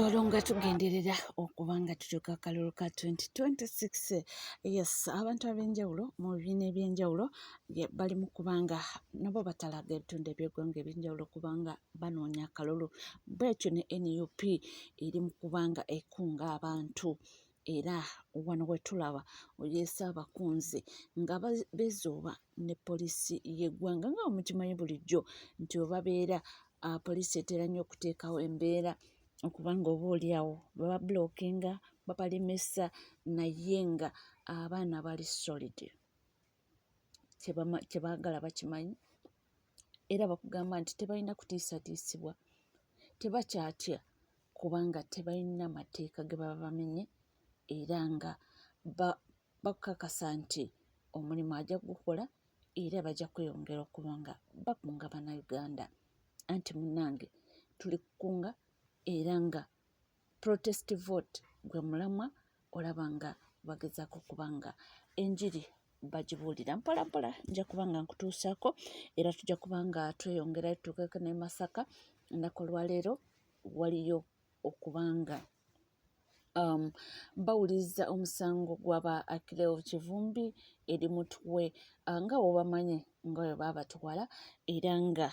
Olonga tugenderera okuba nga tutuuka akalulu ka 2026. Yes, abantu ab'enjawulo mu bibiina eby'enjawulo bali mu kubanga nabo batalaga ebitundu eby'eggwanga eby'enjawulo kubanga banoonya akalulu. Bwetyo ne NUP eri mu kubanga ekunga abantu era wano we tulaba oyeesa abakunzi nga bezooba ne poliisi y'eggwanga nga mukimanyi bulijjo nti obabeera poliisi etera nnyo okuteekawo embeera okubanga obaoliawo baba blockinga babalemesa naye nga abaana bali solid kyebaagala bakimanyi era bakugamba nti tebalina kutiisatiisibwa tebakyatya kubanga tebalina mateeka ge baba bamenye era nga bakakasa nti omulimu ajja gukola era bajja kweyongera okuba nga bakunga bannayuganda anti munnange tuli kukunga era nga protest vote gwe mulamwa olaba nga bagezaako okuba nga enjiri bagibuulira mpola mpola. Nja kuba nga nkutuusaako era tujja kuba nga tweyongerayo tutuukeko ne Masaka. Ennaku olwaleero waliyo okuba nga bawuliriza omusango gw'aba Akileo Kivumbi eri mutwe nga wobamanyi nga bwe baabatwala era nga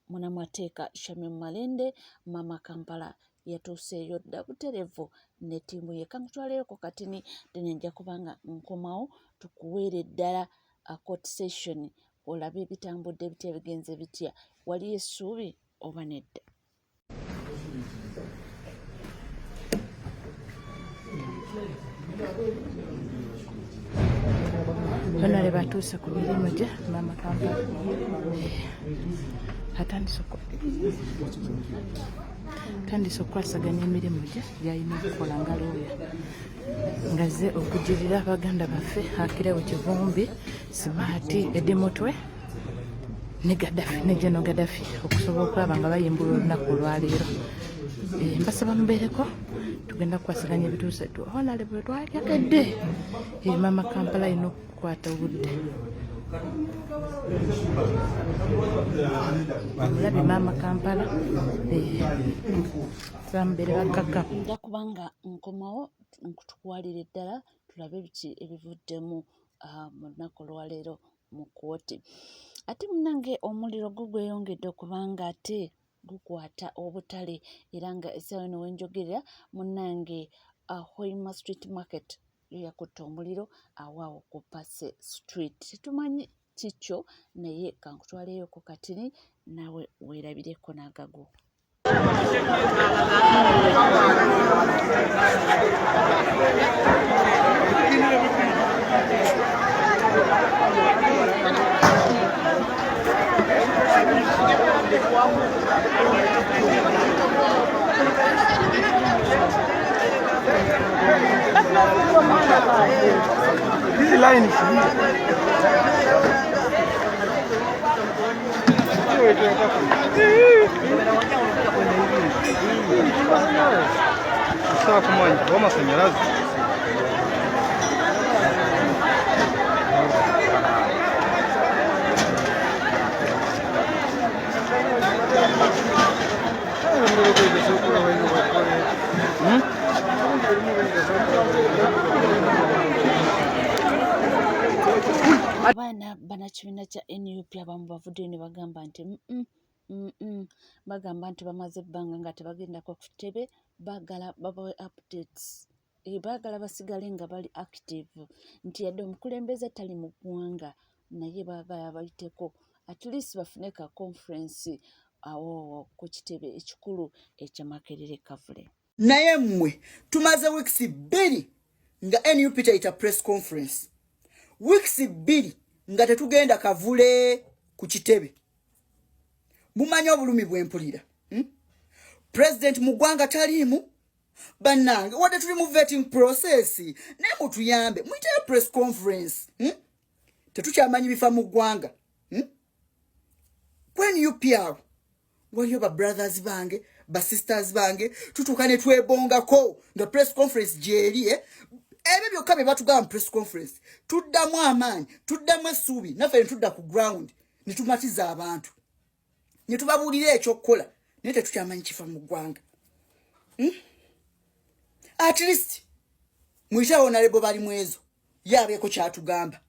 munnamateeka Shamim Malende Mama Kampala yatuuseeyo dda buterevu ne ttiimu ye. Kankutwaleyoko katini dene nja kubanga nkomawo tukuweere ddala court session olabe ebitambudde bitya bigenze bitya waliyo essuubi oba nedda. Bano le batuuse ku mirimu gye Mama Kampala atandise okukwasaganya emirimu gye gy'alina okukola nga looya ng'azze okujjirira baganda baffe Akileo Kivumbi, Smart, Eddie Mutwe ne Gaddafi ne General Gaddafi okusobola okulaba nga bayimbula olunaku olwaleero. Mbasaba mubeereko tugenda kukwasaganya ebituuse Honorable twajagadde Mama Kampala alina okukwata obudde. Mulabe Mama Kampala bambeere bakaka. Nja kubanga nkomawo nkutukwalire ddala tulabe biki ebivuddemu mu lunaku olwaleero mu kkooti. Ate munnange omuliro gweyongedde okubanga ate gukwata obutale era nga essaawa eno wenjogerera munnange Hoima Street Market yo yakutte omuliro awaawo ku Passe Street. Tetumanyi kikyo naye kankutwaleyoko katini naawe weerabireko n'agago. Hizi line sawa kumanya w'amashanyarazi abaana bannakibiina kya NUP abamu bavuddeyo ne bagamba nti bagamba nti bamaze ebbanga nga tebagendako ku ttebe baagala babawe updates baagala basigale nga bali active nti yadde omukulembeze tali mu ggwanga naye baagala bayiteko at least bafune ka conference awo ku kitebe ekikulu ekya Makerere Kavule. Naye mmwe tumaze weeks 2 nga NUP tayita press conference. Weeks 2 nga tetugenda kavule ku kitebe. Mumanyi obulumi bw'empulira. President mu ggwanga taliimu. Bannange wadde tuli mu vetting process naye mutuyambe muyite press conference. Tetukyamanyi bifa mu ggwanga. When UPR waliyo ba brothers bange ba sisters bange tutuuka ne twebongako nga press conference gyeri ebyo byokka bye batugamba press conference tuddamu amaanyi tuddamu essuubi naffe ne tudda ku ground ne tumatiza abantu ne tubabuulira ekyokukola naye tetukyamanyi kifa mu ggwanga. At least muyite honorable bali mu ezo yabeeko kyatugamba.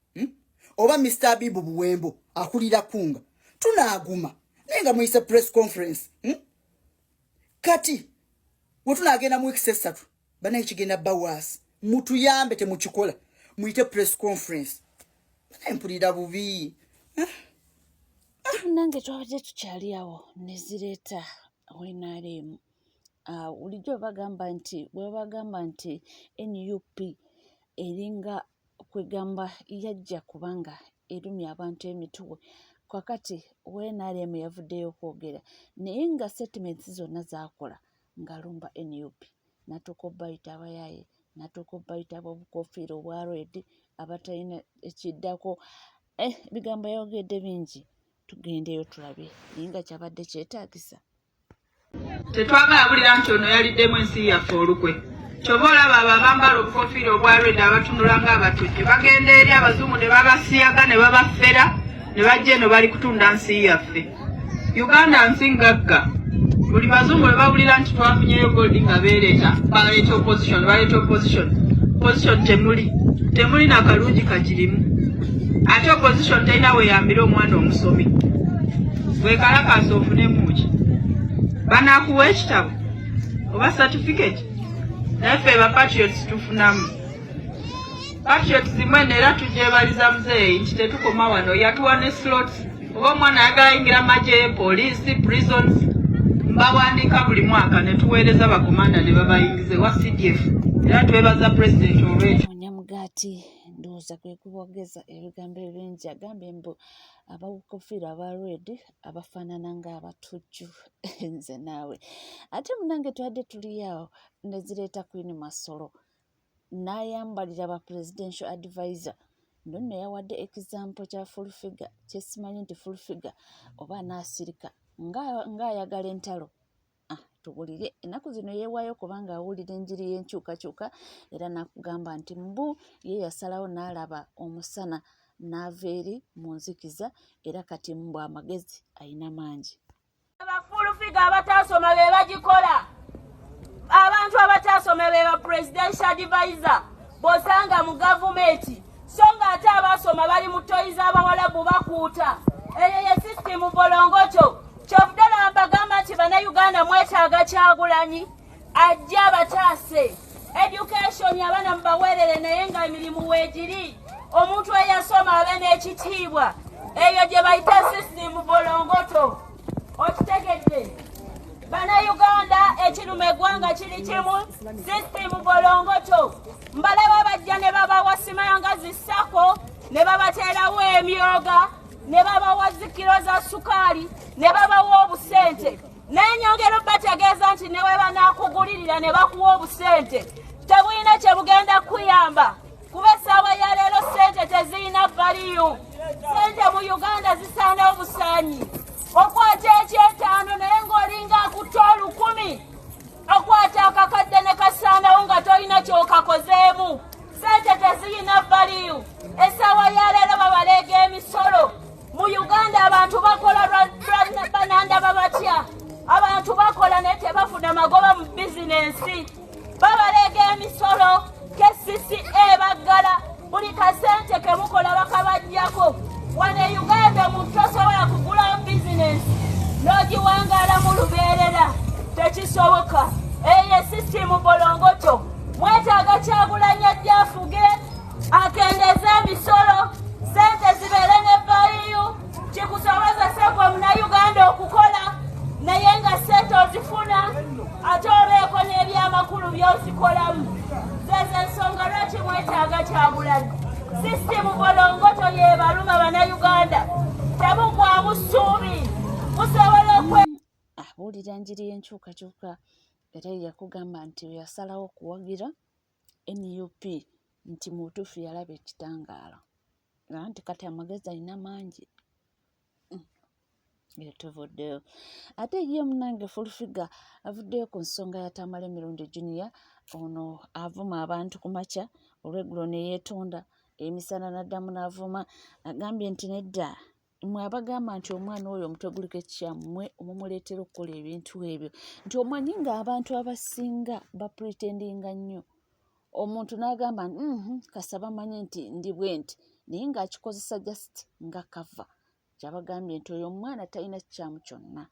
Oba Mr. Abibu Buwembo akulira kunga tunaaguma naye nga muyise press conference. Kati wetunagenda mu weeks esatu banaye kigenda bawaasi mutuyambe temukikola muyite press conference. Banaye mpulira bubi. Nange twabadde tukyali awo ne zireeta NRM. Bulijjo bagamba nti NUP eringa kwegamba yajja kubanga erumya abantu emitwe. Kwakati NRM yavuddeyo okwogera naye nga settlements zonna zakola ng'alumba NUP. Natuuka obbayita abayaaye, natuuka obbayita ab'obukofiira obwa red abatalina ekiddako. Bigambo yayogedde bingi. Tugendeyo tulabe naye nga kyabadde kyetaagisa. Tetwagala bulira nti ono yaliddemu ensi yaffe olukwe. Kyova olaba abo abambala obukofiira obwa red abatunula ng'abatujju bagenda eri abazungu ne babasiyaga ne babafera ne bajja eno bali kutunda nsi yaffe. Uganda nsi ngagga. Buli bazungu ne bawulira nti twafunyeyo gold nga baleeta opposition temuli na kalungi kagirimu. Ate opposition terina weeyambira omwana omusomi. Weekalakaasa ofunemu ki? Banaakuwa ekitabo oba certificate naye ffe ba patriots tufunamu. Patriots mwene era tugyebaliza muzeeyi nti tetukoma wano yatuwa ne slots oba omwana ayagala yingira magye poliisi prisons mbawandiika buli mwaka ne tuweereza bakomanda ne babayingize wa CDF era twebaza president olwekyo. Munyamugati ndowooza kwe kubogeza ebigambo ebingi agambye mbu ababukofiira aba red abafaanana ng'abatujju nze naawe. Ate munange twadde tuli awo ne zireeta Queen Masolo n'ayambalira ba presidential advisor. Nno yawadde example kya full figure kyesimanyi nti full figure oba anaasirika ng'ayagala entalo. Tugulire ennaku zino yeewaayo kubanga awulira enjiri y'enkyukakyuka era nakugamba nti mbu ye yasalawo n'alaba omusana n'ava eri mu nzikiza era kati mbu amagezi ayina mangi. Abafulufiga abataasoma be bagikola. Abantu abataasoma be ba presidential advisor bosanga mu gavumenti so ng'ate abasoma bali mu toyi z'abawalabu bakuuta. Eyo ye system bolongoto. Kyovudala mbagamba nti bannayuganda mwetaaga Kyagulanyi ajja abataase. Education abaana mubaweerere naye nga emirimu weegiri. Omuntu eyasoma abe n'ekitiibwa. Eyo gye bayita system bolongoto. Okitegedde? Bannayuganda ekiruma eggwanga kiri kimu system bolongoto. Mbalaba bajja ne babawa simanga zissako ne babateerawo emyoga ne babawa zikiro za sukaali ne babawa obusente. N'enyongero bategeeza nti ne we banaakugulirira ne bakuwa obusente tebulina kye bugenda kuyamba kuba essaawa ya leero sente tezirina valiyu. Sente mu Uganda zisaana obusaanyi. Okwata eky'etaano naye ng'olinga akutta 1000. Okwata akakadde ne kasaanawo nga tolina ky'okakozeemu. Sente tezirina valiyu. Essaawa ya leero babaleega emisolo. Mu Uganda abantu bakola banandaba batya. Abantu bakola naye tebafuna magoba mu bizinensi. Babaleega emisolo KCCA baggala buli kasente ke mukola bakabajjako. Wano e Uganda omuntu tosobola kugulawo bizinensi n'ogiwangaala mu lubeerera tekisoboka. Eyo sisitimu bolongoto. Mwetaaga Kyagulanyi ajja afuge akendeeze emisolo sente zibeere ne valiyu. Kikusoboza seko Munnayuganda okukola naye nga sente ozifuna ate obeeko n'ebyamakulu by'ozikolamu. Zezo ensonga lwaki mwetaaga Kyagulanyi. Sisitimu bolongoto yeebaluma bw'owulira njiri y'enkyukakyuka era yakugamba nti yasalawo okuwagira NUP nti mu butuufu yalaba ekitangaala nti kati amagezi alina mangi tuvuddeyo ate ye munange Full-Figure avuddeyo ku nsonga ya Tamale Mirundi Junior ono avuma abantu ku makya olweggulo ne yeetonda emisana n'addamu n'avuma agambye nti nedda mwe abagamba nti omwana oyo omutwe guliko ekikyamu mmwe omumuleetera okukola ebintu ebyo nti omanyi ng'abantu abasinga bapretendinga nnyo omuntu n'agamba kasaba manyi nti ndi bwe nti naye ng'akikozesa just nga kava kyabagambye nti oyo omwana talina kikyamu kyonna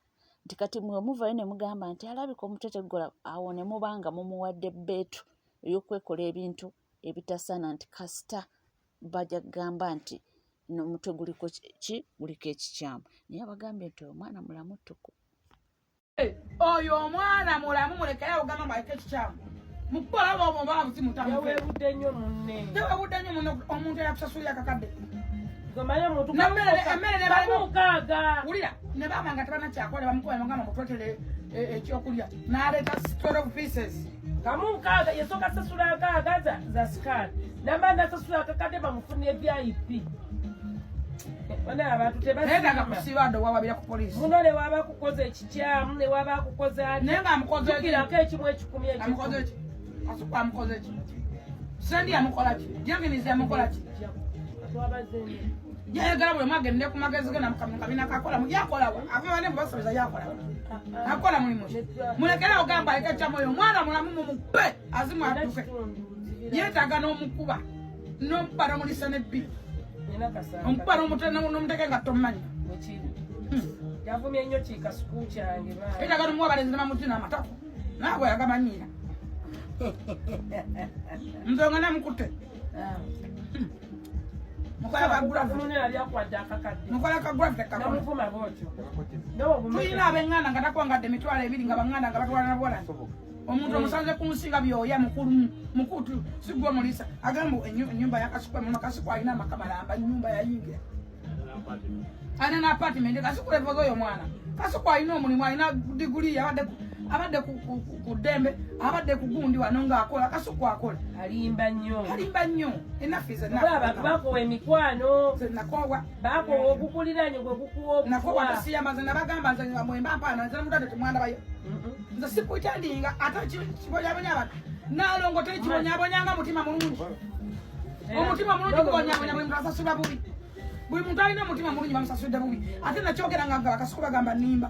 nti kati mwe omuvayo ne mugamba nti alabika omutwe teggola awo ne mubanga mumuwadde bbeetu ey'okwekola ebintu ebitasaana nti kasita bajja kugamba nti n'omutwe guliko guliko ekikyamu naye abagambye nti oyo omwana mulamu ttuku oyo omwana mulamu mulekere ogamba mwaliko ekikyamu mukukola bwobwo baabuzi mutamuyewebudde nnyo munne omuntu eyakusasulira kakadde wulira ne bamanga tebanakyakola bamukuba bagamba mutwetere ekyokulya n'aleeta 12 pieces kamukaaga yasooka sasula nkaaga za sikaali namba nasasula kakadde bamufunye VIP neetaga kusiba ndo wawabira ku polisi muno ne waba kukoza ekikyamu ne waba kukoza naye ngaamukozeekirako ekimu ekikumi amukozeeki asuka amukozeeki sendi yamukolaki janginizi yamukolaki yayagala buli mwagende ku magezi ge namukabina kakola yakolawa avane mubasomesa yakolawa akola mulimu mulekere ogamba aliko ekyamu oyo omwana mulamu mumupe azimu atuke yeetaaga n'omukuba n'omukuba n'omulisa nebbi omukuba n'omuteke nga tomumanyi yavumye nnyo kikasuku kyange yeetaaga n'omuwa abalenzi n'amamuti n'amatako naabwe yagamanyiira nzonga namukutte tulina abenganda nga takwangadde emitwalo ebiri nga banganda nga batwala nabola omuntu omusanze ku nsi nga byoya mukutu sigwa mulisa agamba ennyumba yakasukwa muna kasukwa alina amakamalamba nyumba yayingira alina n'apatimenti kasukwa evoza oyo mwana kasukwa alina omulimu alina diguli abadde ku ddembe abadde ku gundi wano ng'akola kasukwa akola alimba nnyo enafizenabantu bakowa emikwano nakowa bakowa ogukuliranye gwe gukuwa nakowa tasiyamaze nabagamba nze mwembampaana nze namutadde temwandabayo nze sikuitandinga ate kibonyabonya abantu nalongo tekibonyabonyanga mutima mulungi omutima mulungi gubonyabonya buli muntu asasula bubi buli muntu alina omutima mulungi bamusasudde bubi ate nakyogera nga bakasuku bagamba nimba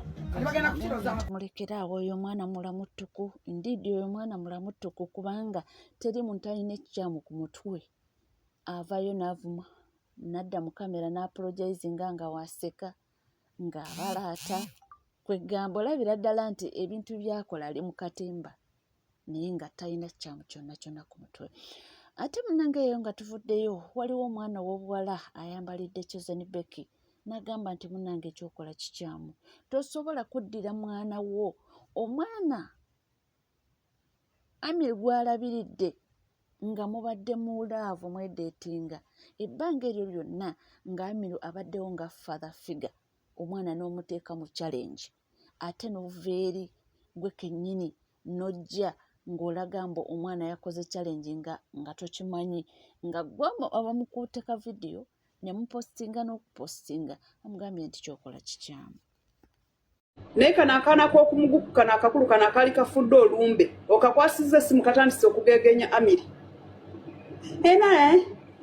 mulekera awo oyo omwana mulamu ttuku ndiidi oyo omwana mulamu ttuku kubanga teri muntu alina ekikyamu ku mutwe avayo n'avuma nadda mu kamera n'apologizinga nga waseka ng'abalaata kwegamba olabira ddala nti ebintu byakola ali mu katemba naye nga talina kikyamu kyonna kyonna ku mutwe ate munange eyo nga tuvuddeyo waliwo omwana w'obuwala ayambalidde Chosen Becky n'agamba nti munange ekyokola kikyamu tosobola kuddira mwana wo omwana Amir gw'alabiridde nga mubadde mu laavu mwedeetinga ebbanga eryo lyonna nga Amir abaddewo nga father figure omwana n'omuteeka mu challenge ate n'ovuva gwe kennyini n'ojja ng'olaga mbu omwana yakoze challenge nga tokimanyi nga gwama abamukuuteka vidiyo ne mupostinga n'okupostinga amugambye nti kyokola kikyamu naye kano akaana k'okumuguku kano akakulu kano akaali kafudde olumbe okakwasizza essimu katandise okugegenya Amiri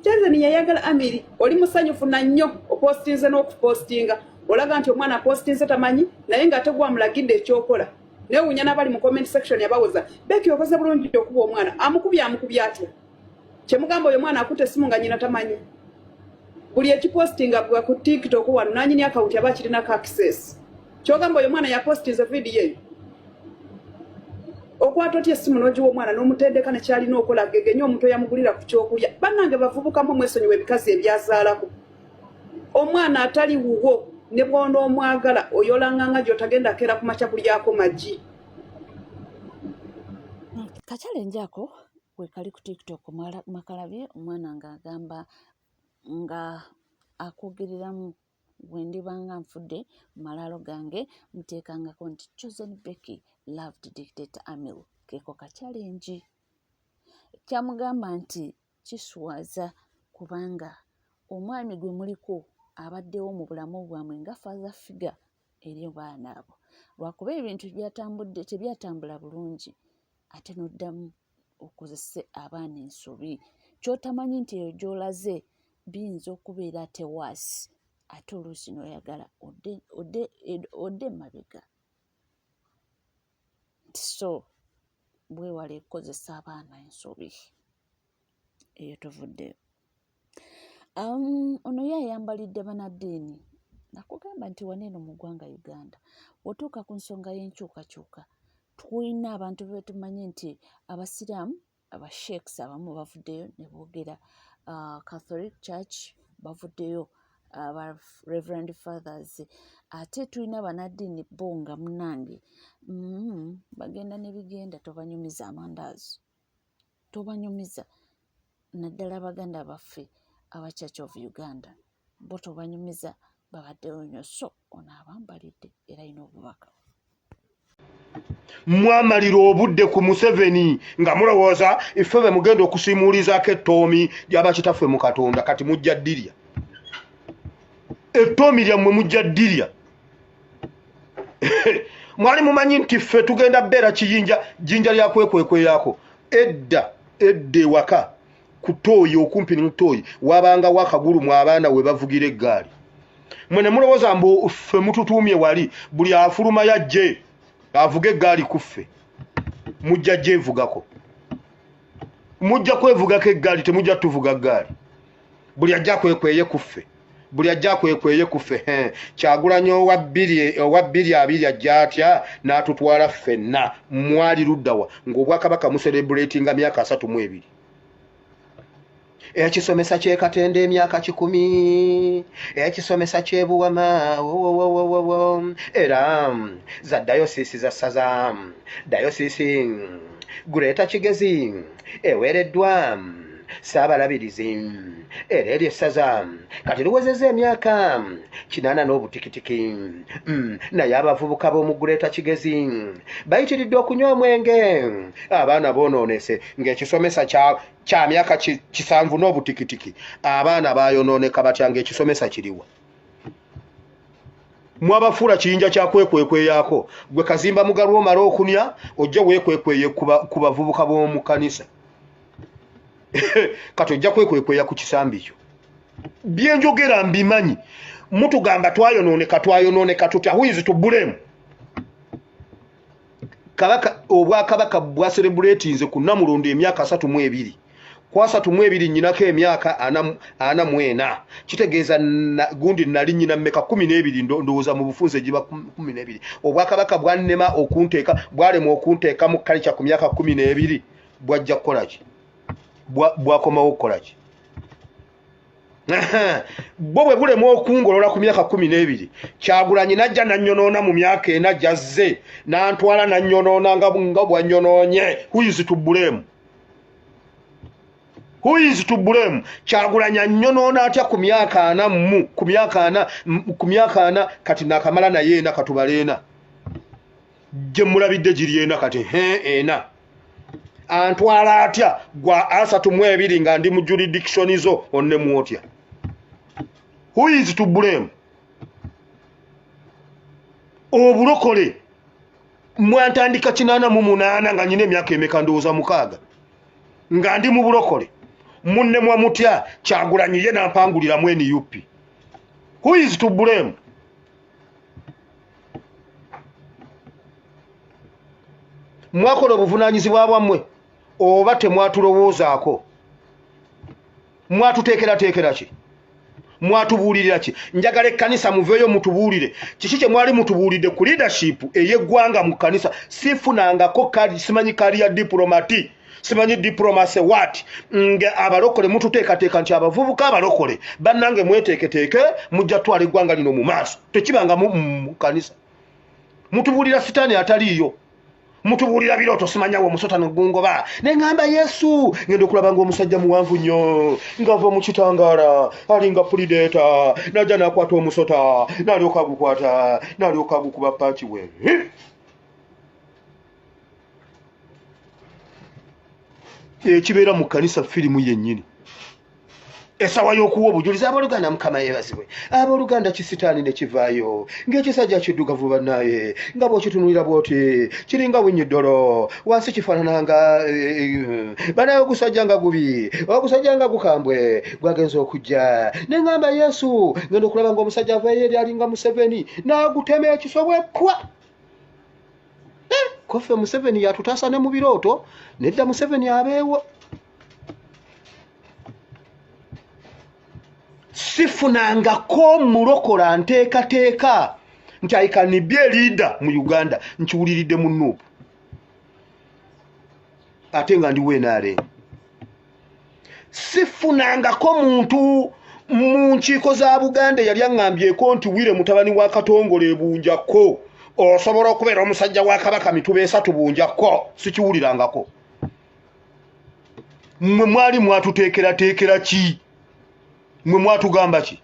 Chosen yayagala Amiri oli musanyufu na nnyo opostinze n'okupostinga olaga nti omwana apostinze tamanyi naye nga ate gwamulagidde ekyokola neewuunya n'abali mu comment section yabawoza Becky okoze bulungi okuba omwana amukubye atya kyemugamba oyo omwana akutte essimu nga nnyina tamanyi buli ekipostinga gwa ku TikTok wano nanyini akawunti aba kirinako access kyogamba oyo omwana yapostinze vidiyo eyo okwata otya essimu n'ogiwa omwana n'omutendeka nekyalina okola gegenya omuntu eyamugulira ku kyokulya bannange bavubukamu mwesonyiwa ebikazi ebyazaalako omwana atali wuwo ne bw'onoomwagala oyolanganga gy'otagenda keera ku makya kulyako magi kachallenge ako gwe kali ku TikTok makalabye omwana ng'agamba nga akwogereramu wendibanga nfudde malalo gange muteekangako nti Chosen Becky loved dictator Amil keko ka challenge. Kyamugamba nti kiswaza kubanga omwami gwe muliko abaddewo mu bulamu bwamwe nga father figure eri baana abo. Lwakuba ebintu tebyatambula bulungi ate noddamu okozese abaana ensobi. Kyotamanyi nti eyo gy'olaze biyinza okubeera ate waasi ate oluusi n'oyagala odde mabega. So bwewale kukozesa abaana ensobi eyo tovuddeyo. Ono ye ayambalidde banaddiini. Nakugamba nti waneeno mu ggwanga Uganda otuuka ku nsonga y'enkyukakyuka tulina abantu be tumanyi nti abasiraamu abasheikhs abamu bavuddeyo ne boogera, Catholic Church bavuddeyo, aba Reverend Fathers, ate tulina banaddiini bo nga munnange bagenda ne bigenda. Tobanyumiza amandaazi, tobanyumiza naddala baganda baffe aba Church of Uganda bo tobanyumiza, babaddeyo nnyo. So ono abambalidde era alina obubaka. Mwamalira obudde ku Museveni nga mulowooza iffe be mugenda okusimuulizaako ettoomi ly'abakitaffe mu Katonda. Kati mujja ddirya ettoomi lyammwe, mujja ddirya. Mwali mumanyi nti ffe tugenda bbeera jjinja lya kwekwekweyaako. Edda ewaka ku Ttooyi, okumpi ne Ttooyi wabanga wakagulu mu abaana we bavugira eggaali. Mwene mulowooza mbu ffe mututuumye wali buli afuluma yajje avuga eggaali ku ffe, mujja gyevugako. Mujja kwevugako eggaali, temujja tuvuga ggaali. Buli ajja kwekweye ku ffe, buli ajja kwekweye ku ffe. Kyagulanyi owa bbiri abiri ajja atya n'atutwala ffenna. Mwali luddawa ng'Obwakabaka muserebulatinga myaka 32. Ekisomesa ky'ekatende emyaka 10, ekisomesa ky'ebuwama era za dayosisi za ssaza, dayosisi Greater Kigezi eweereddwa Ssaabalabirizi era eryo essaza kati luwezezza emyaka 80 n'obutikitiki. Naye abavubuka b'omu Greater Kigezi bayitiridde okunywa omwenge. Abaana boonoonese ng'ekisomesa kya myaka 7 n'obutikitiki. Abaana bayonooneka batya ng'ekisomesa kiriwa. Mwabafuula kiyinja kya kwekwekweyaako. Gwe Kazimba Mugalu omala okunya ojja weekwekweye ku bavubuka b'omu kkanisa. Kati ojja kwekwekwaya ku kisambi kyo. Byenjogera mbimanyi. Mutugamba twayonooneka tutya. Who is to blame? Obwakabaka bwaserebulatinze ku Namulondo emyaka 32. Kwa 32 nnyinako emyaka 44. Kitegeeza gundi nali nnyina mmeka 12 ndowooza mu bufunze giba 12. Obwakabaka bwannema okunteeka, bwalema okunteeka mu kalicha ku myaka 12. Bwajja kukola ki? Bwakomawo okukola ki? Bo bwe bulemu okungolola ku myaka 12. Kyagulanyi najja nannyonoona mu myaka 4 jazze n'antwala nannyonoona nga bwannyonoonye. Who is to blame? Who is to blame? Kyagulanyi annyonoona atya ku myaka 4 ku myaka 4 kati nakamala naye ena katubaleena. Gye mulabidde giri ena kati ena. Antwala atya gwa 32 nga ndi mu jurisdiction zo onne mwotya. Who is to blame? Obulokole mwantandika 88 nga nyine emyaka emeka ndowooza 6 nga ndi mu bulokole. Munne mwamutya Kyagulanyi ye nampangulira mu NUP. Who is to blame? Mwakola obuvunaanyizibwa bwammwe oba temwatulowoozaako? Mwatuteekerateekera ki? Mwatubuulirira ki? Njagala ekkanisa muveeyo mutubuulire kiki kye mwali mutubuulidde ku leadership ey'eggwanga mu kkanisa. Sifunangako kadi, simanyi kali ya diplomati, simanyi diplomacy what. Nga abalokole mututeekateeka nti abavubuka abalokole bannange mweteeketeeke mujja twala eggwanga lino mu maaso. Tekibanga mu kkanisa. Mutubuulira sitaani ataliiyo. mutubuulira birooto simanyawo omusota nogungoba neŋŋamba yesu ngenda okulaba ng'omusajja muwanvu nnyo ng'ava mu kitangaala alinga pulideeta najja n'akwata omusota n'alyoka agukwata n'alyoka agukuba paaki we ekibeera mu kkanisa firimu yennyini esawa y'okuwa obujulizi abooluganda mukama yeebazibwe abooluganda kisitaani ne kivaayo ng'ekisajja kiddugavu bannaye nga bw'okitunulira bw'oti kiringa winyiddolo wansi kifaanananga banaye ogusajja nga gubi ogusajja nga gukambwe gwagenza okujja ne ŋŋamba yesu ngenda okulaba ng'omusajja avaeyo eri alinga Museveni n'agutema ekisobwe pwa kofe Museveni yatutaasa ne mu birooto nedda Museveni abeewo sifunangako mulokola nteekateeka nti I can be a leader mu Uganda nkiwuliridde mu Nuupu ate nga ndi wenaale sifunangako muntu mu nkiiko za Buganda yali aŋŋambyeko nti Wire mutabani wa Katongole ebunjako osobola okubeera omusajja wa Kabaka mituba esatu bunjako sikiwulirangako mmwe mwali mwatuteekerateekera ki mwe mwatugamba ki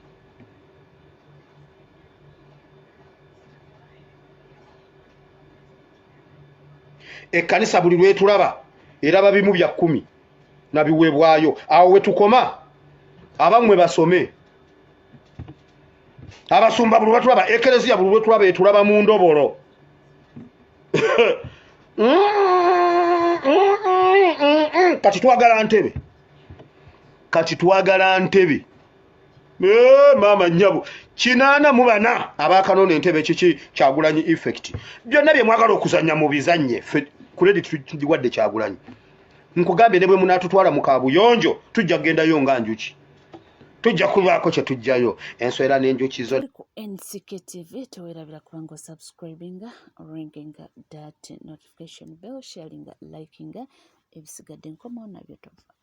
ekkanisa buli lwetulaba eraba bimu bya 10 nabiweebwayo awo wetukoma abamwe basome abasumba buli lwetulaba ekereziya buli lwetulaba etulaba mu ndobolo kati twagala ntebe mama nyabo 84 abakanona entebe kiki Kyagulanyi effect byonna bye mwagala okuzanya mu bizanye credit ndiwadde Kyagulanyi nkugambe ne bwe munatutwala mu kabuyonjo tujja gendayo nga njuki tujja kubaako kye tujjayo enswera n'enjuki zo ku NCK TV tewerabira kubanga subscribinga ringinga that notification bell sharinga likinga ebisigadde nkomo nabyo tova